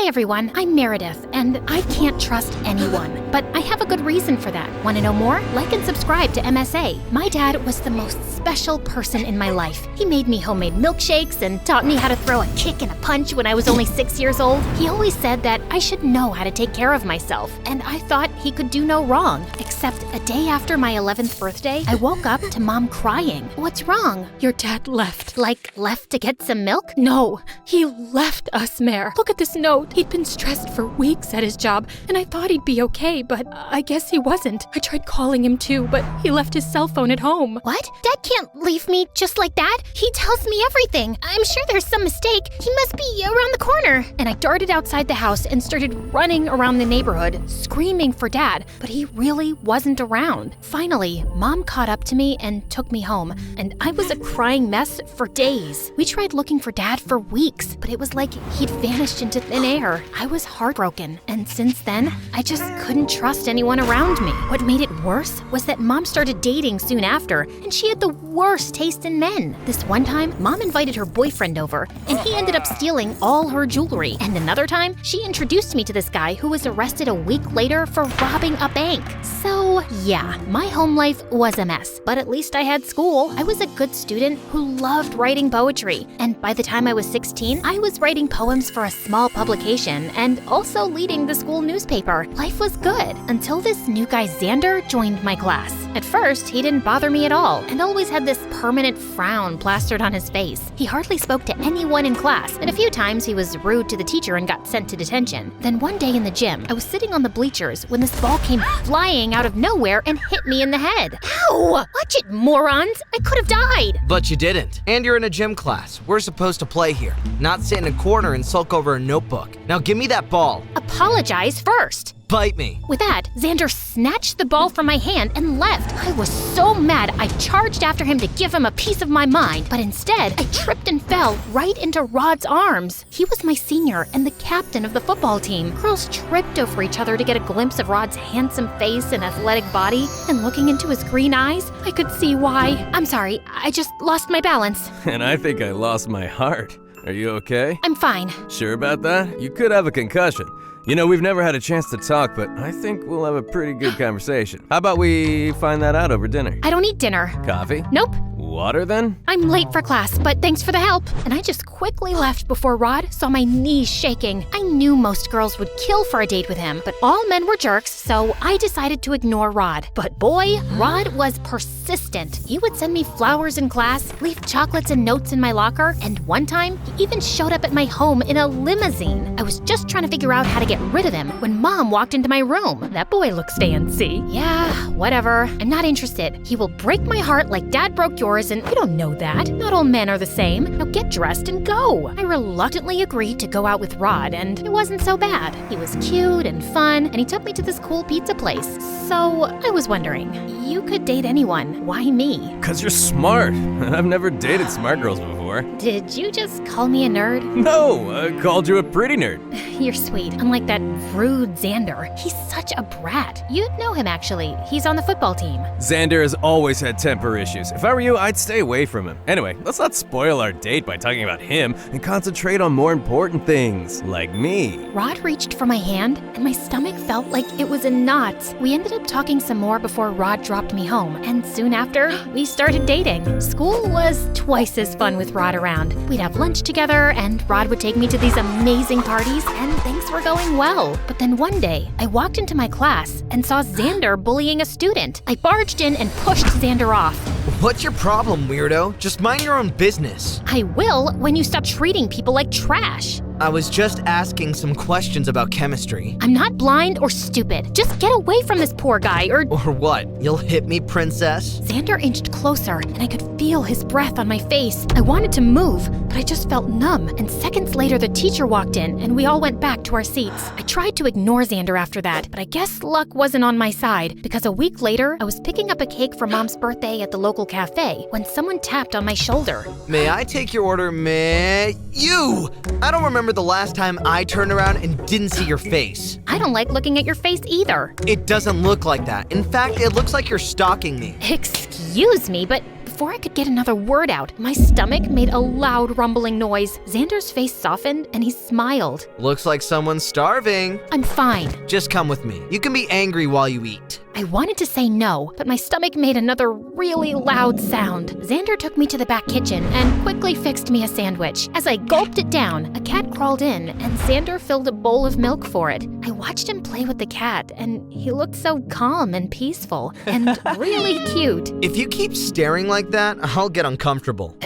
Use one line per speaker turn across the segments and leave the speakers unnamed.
Hi everyone, I'm Meredith, and I can't trust anyone. But I have a good reason for that. Want to know more? Like and subscribe to MSA. My dad was the most special person in my life. He made me homemade milkshakes and taught me how to throw a kick and a punch when I was only 6 years old. He always said that I should know how to take care of myself, and I thought he could do no wrong. Except a day after my 11th birthday, I woke up to Mom crying. What's wrong?
Your dad left.
Like, left to get some milk?
No, he left us, Mare. Look at this note. He'd been stressed for weeks at his job, and I thought he'd be okay, but I guess he wasn't. I tried calling him too, but he left his cell phone at home.
What? Dad can't leave me just like that. He tells me everything. I'm sure there's some mistake. He must be around the corner. And I darted outside the house and started running around the neighborhood, screaming for Dad, but he really wasn't around. Finally, Mom caught up to me and took me home, and I was a crying mess for days. We tried looking for Dad for weeks, but it was like he'd vanished into thin air. I was heartbroken, and since then, I just couldn't trust anyone around me. What made it worse was that Mom started dating soon after, and she had the worst taste in men. This one time, Mom invited her boyfriend over, and he ended up stealing all her jewelry. And another time, she introduced me to this guy who was arrested a week later for robbing a bank. So, yeah, my home life was a mess, but at least I had school. I was a good student who loved writing poetry, and by the time I was 16, I was writing poems for a small publication and also leading the school newspaper. Life was good until this new guy Xander joined my class. At first, he didn't bother me at all and always had this permanent frown plastered on his face. He hardly spoke to anyone in class, and a few times he was rude to the teacher and got sent to detention. Then one day in the gym, I was sitting on the bleachers when this ball came flying out of nowhere and hit me in the head. Ow! Watch it, morons! I could have died!
But you didn't. And you're in a gym class. We're supposed to play here, not sit in a corner and sulk over a notebook. Now give me that ball.
Apologize first.
Bite me.
With that, Xander snatched the ball from my hand and left. I was so mad I charged after him to give him a piece of my mind, but instead, I tripped and fell right into Rod's arms. He was my senior and the captain of the football team. Girls tripped over each other to get a glimpse of Rod's handsome face and athletic body, and looking into his green eyes, I could see why. I'm sorry, I just lost my balance.
And I think I lost my heart. Are you okay?
I'm fine.
Sure about that? You could have a concussion. You know, we've never had a chance to talk, but I think we'll have a pretty good conversation. How about we find that out over dinner?
I don't eat dinner.
Coffee?
Nope.
Water then?
I'm late for class, but thanks for the help. And I just quickly left before Rod saw my knees shaking. I knew most girls would kill for a date with him, but all men were jerks, so I decided to ignore Rod. But boy, Rod was persistent. He would send me flowers in class, leave chocolates and notes in my locker, and one time, he even showed up at my home in a limousine. I was just trying to figure out how to get rid of him when Mom walked into my room. That boy looks fancy. Yeah, whatever. I'm not interested. He will break my heart like Dad broke yours, and you don't know that. Not all men are the same. Now get dressed and go. I reluctantly agreed to go out with Rod, and it wasn't so bad. He was cute and fun, and he took me to this cool pizza place. So I was wondering, you could date anyone. Why me?
'Cause you're smart. I've never dated smart girls before.
Did you just call me a nerd?
No, I called you a pretty nerd.
You're sweet, unlike that rude Xander. He's such a brat. You'd know him, actually. He's on the football team.
Xander has always had temper issues. If I were you, I'd stay away from him. Anyway, let's not spoil our date by talking about him and concentrate on more important things, like me.
Rod reached for my hand, and my stomach felt like it was in knots. We ended up talking some more before Rod dropped me home, and soon after, we started dating. School was twice as fun with Rod around. We'd have lunch together, and Rod would take me to these amazing parties, and things were going well. But then one day, I walked into my class and saw Xander bullying a student. I barged in and pushed Xander off.
What's your problem, weirdo? Just mind your own business.
I will when you stop treating people like trash.
I was just asking some questions about chemistry.
I'm not blind or stupid. Just get away from this poor guy or
what? You'll hit me, princess?
Xander inched closer, and I could feel his breath on my face. I wanted to move, but I just felt numb, and seconds later the teacher walked in, and we all went back to our seats. I tried to ignore Xander after that, but I guess luck wasn't on my side, because a week later, I was picking up a cake for Mom's birthday at the local cafe when someone tapped on my shoulder.
May I take your order, You! I don't remember the last time I turned around and didn't see your face.
I don't like looking at your face either.
It doesn't look like that. In fact, it looks like you're stalking me.
Excuse me, but before I could get another word out, my stomach made a loud rumbling noise. Xander's face softened and he smiled.
Looks like someone's starving.
I'm fine.
Just come with me. You can be angry while you eat.
I wanted to say no, but my stomach made another really loud sound. Xander took me to the back kitchen and quickly fixed me a sandwich. As I gulped it down, a cat crawled in and Xander filled a bowl of milk for it. I watched him play with the cat and he looked so calm and peaceful and really cute.
If you keep staring like that, I'll get uncomfortable.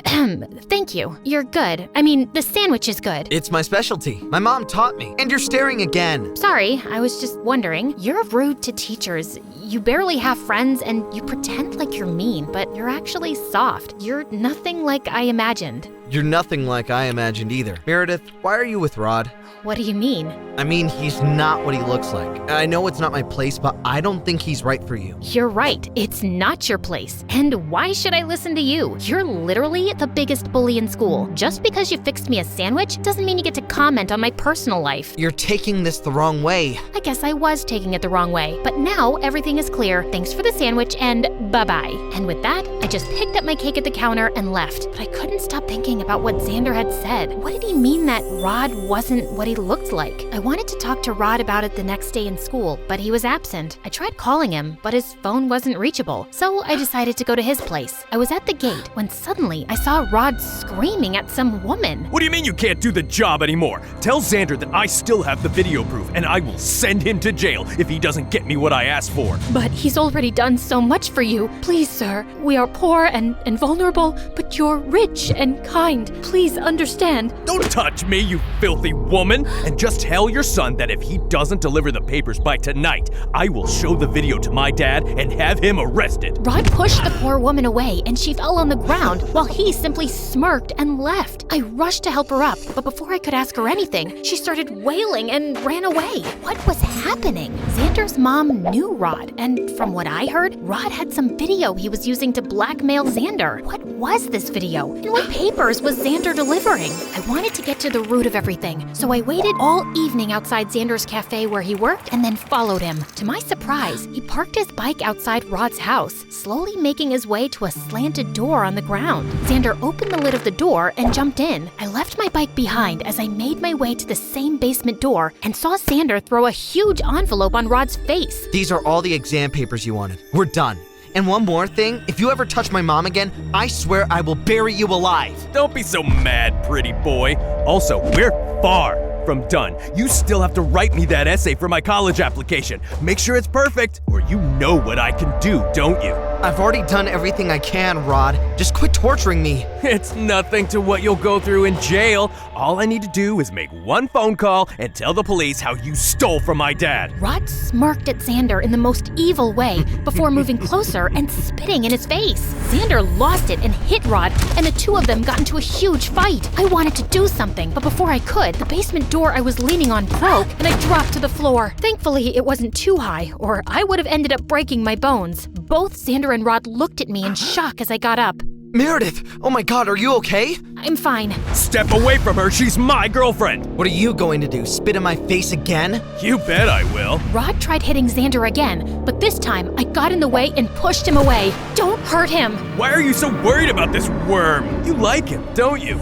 Thank you. You're good. I mean, the sandwich is good.
It's my specialty. My mom taught me. And you're staring again.
Sorry, I was just wondering. You're rude to teachers. You barely have friends and you pretend like you're mean, but you're actually soft. You're nothing like I imagined.
You're nothing like I imagined either. Meredith, why are you with Rod?
What do you mean?
I mean, he's not what he looks like. I know it's not my place, but I don't think he's right for you.
You're right. It's not your place. And why should I listen to you? You're literally the biggest bully in school. Just because you fixed me a sandwich doesn't mean you get to comment on my personal life.
You're taking this the wrong way.
I guess I was taking it the wrong way. But now everything is clear. Thanks for the sandwich and bye-bye. And with that, I just picked up my cake at the counter and left. But I couldn't stop thinking about what Xander had said. What did he mean that Rod wasn't what he looked like? I wanted to talk to Rod about it the next day in school, but he was absent. I tried calling him, but his phone wasn't reachable. So I decided to go to his place. I was at the gate when suddenly I saw Rod screaming at some woman.
What do you mean you can't do the job anymore? Tell Xander that I still have the video proof, and I will send him to jail if he doesn't get me what I asked for.
But he's already done so much for you. Please, sir, we are poor and vulnerable, but you're rich and kind. Please understand.
Don't touch me, you filthy woman! And just tell your son that if he doesn't deliver the papers by tonight, I will show the video to my dad and have him arrested.
Rod pushed the poor woman away and she fell on the ground while he simply smirked and left. I rushed to help her up, but before I could ask her anything, she started wailing and ran away. What was happening? Xander's mom knew Rod, and from what I heard, Rod had some video he was using to blackmail Xander. What was this video? And what papers was Xander delivering? I wanted to get to the root of everything, so I waited all evening outside Xander's cafe where he worked and then followed him. To my surprise, he parked his bike outside Rod's house, slowly making his way to a slanted door on the ground. Xander opened the lid of the door and jumped in. I left my bike behind as I made my way to the same basement door and saw Xander throw a huge envelope on Rod's face.
These are all the exam papers you wanted. We're done. And one more thing, if you ever touch my mom again, I swear I will bury you alive.
Don't be so mad, pretty boy. Also, we're far from done. You still have to write me that essay for my college application. Make sure it's perfect, or you know what I can do, don't you?
I've already done everything I can, Rod. Just quit torturing me.
It's nothing to what you'll go through in jail. All I need to do is make one phone call and tell the police how you stole from my dad.
Rod smirked at Xander in the most evil way before moving closer and spitting in his face. Xander lost it and hit Rod, and the two of them got into a huge fight. I wanted to do something, but before I could, the basement door I was leaning on broke and I dropped to the floor. Thankfully, it wasn't too high, or I would have ended up breaking my bones. Both Xander and Rod looked at me in shock as I got up.
Meredith, oh my God, are you okay?
I'm fine.
Step away from her, she's my girlfriend.
What are you going to do, spit in my face again?
You bet I will.
Rod tried hitting Xander again, but this time I got in the way and pushed him away. Don't hurt him.
Why are you so worried about this worm? You like him, don't you?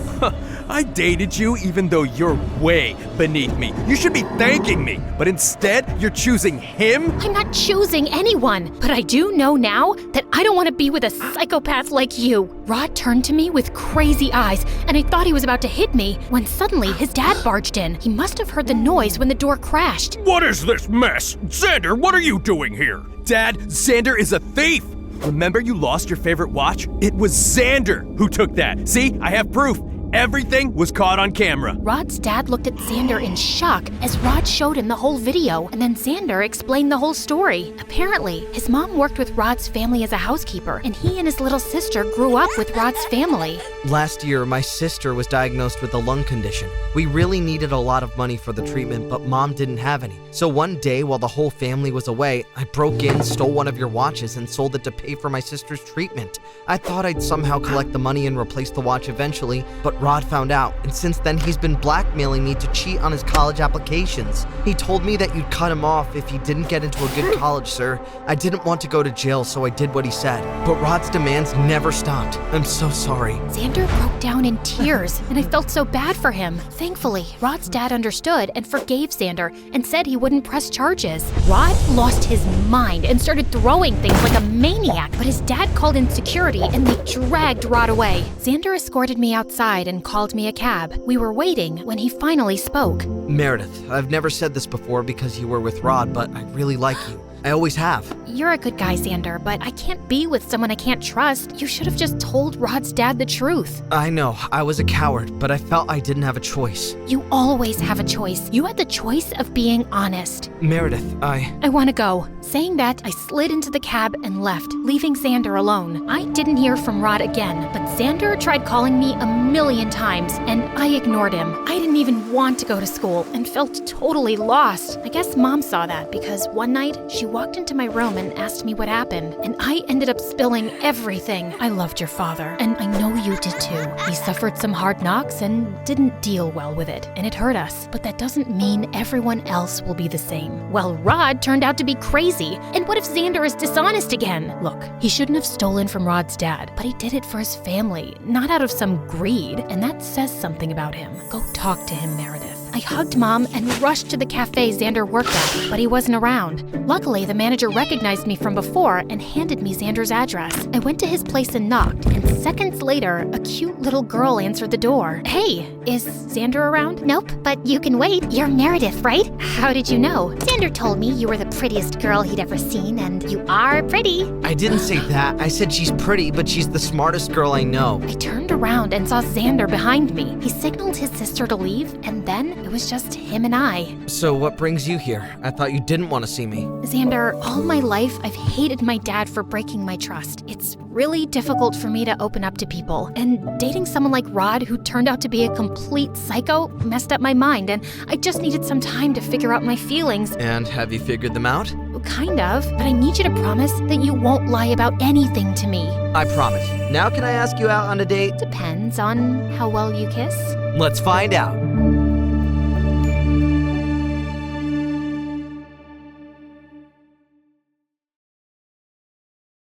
I dated you even though you're way beneath me. You should be thanking me, but instead you're choosing him?
I'm not choosing anyone, but I do know now that I don't want to be with a psychopath like you. Rod turned to me with crazy eyes, and I thought he was about to hit me when suddenly his dad barged in. He must have heard the noise when the door crashed.
What is this mess? Xander, what are you doing here? Dad, Xander is a thief. Remember you lost your favorite watch? It was Xander who took that. See, I have proof. Everything was caught on camera.
Rod's dad looked at Xander in shock as Rod showed him the whole video, and then Xander explained the whole story. Apparently, his mom worked with Rod's family as a housekeeper, and he and his little sister grew up with Rod's family.
Last year, my sister was diagnosed with a lung condition. We really needed a lot of money for the treatment, but Mom didn't have any. So one day, while the whole family was away, I broke in, stole one of your watches, and sold it to pay for my sister's treatment. I thought I'd somehow collect the money and replace the watch eventually, but Rod found out, and since then he's been blackmailing me to cheat on his college applications. He told me that you'd cut him off if he didn't get into a good college, sir. I didn't want to go to jail, so I did what he said. But Rod's demands never stopped. I'm so sorry.
Xander broke down in tears, and I felt so bad for him. Thankfully, Rod's dad understood and forgave Xander and said he wouldn't press charges. Rod lost his mind and started throwing things like a maniac, but his dad called in security and they dragged Rod away. Xander escorted me outside and called me a cab. We were waiting when he finally spoke.
Meredith, I've never said this before because you were with Rod, but I really like you. I always have.
You're a good guy, Xander, but I can't be with someone I can't trust. You should have just told Rod's dad the truth.
I know, I was a coward, but I felt I didn't have a choice.
You always have a choice. You had the choice of being honest.
Meredith,
I want to go. Saying that, I slid into the cab and left, leaving Xander alone. I didn't hear from Rod again, but Xander tried calling me a million times, and I ignored him. I didn't even want to go to school and felt totally lost. I guess Mom saw that because one night she walked into my room and asked me what happened, and I ended up spilling everything. I loved your father, and I know you did too. He suffered some hard knocks and didn't deal well with it, and it hurt us. But that doesn't mean everyone else will be the same. Well, Rod turned out to be crazy, and what if Xander is dishonest again? Look, he shouldn't have stolen from Rod's dad, but he did it for his family, not out of some greed, and that says something about him. Go talk to him, Meredith. I hugged Mom and rushed to the cafe Xander worked at, but he wasn't around. Luckily, the manager recognized me from before and handed me Xander's address. I went to his place and knocked, and seconds later, a cute little girl answered the door. Hey, is Xander around? Nope, but you can wait. You're Meredith, right? How did you know? Xander told me you were the prettiest girl he'd ever seen, and you are pretty.
I didn't say that. I said she's pretty, but she's the smartest girl I know.
I turned around and saw Xander behind me. He signaled his sister to leave, and then it was just him and I.
So what brings you here? I thought you didn't want to see me.
Xander, all my life I've hated my dad for breaking my trust. It's really difficult for me to open up to people. And dating someone like Rod, who turned out to be a complete psycho, messed up my mind, and I just needed some time to figure out my feelings.
And have you figured them out?
Kind of, but I need you to promise that you won't lie about anything to me.
I promise. Now can I ask you out on a date?
Depends on how well you kiss.
Let's find out.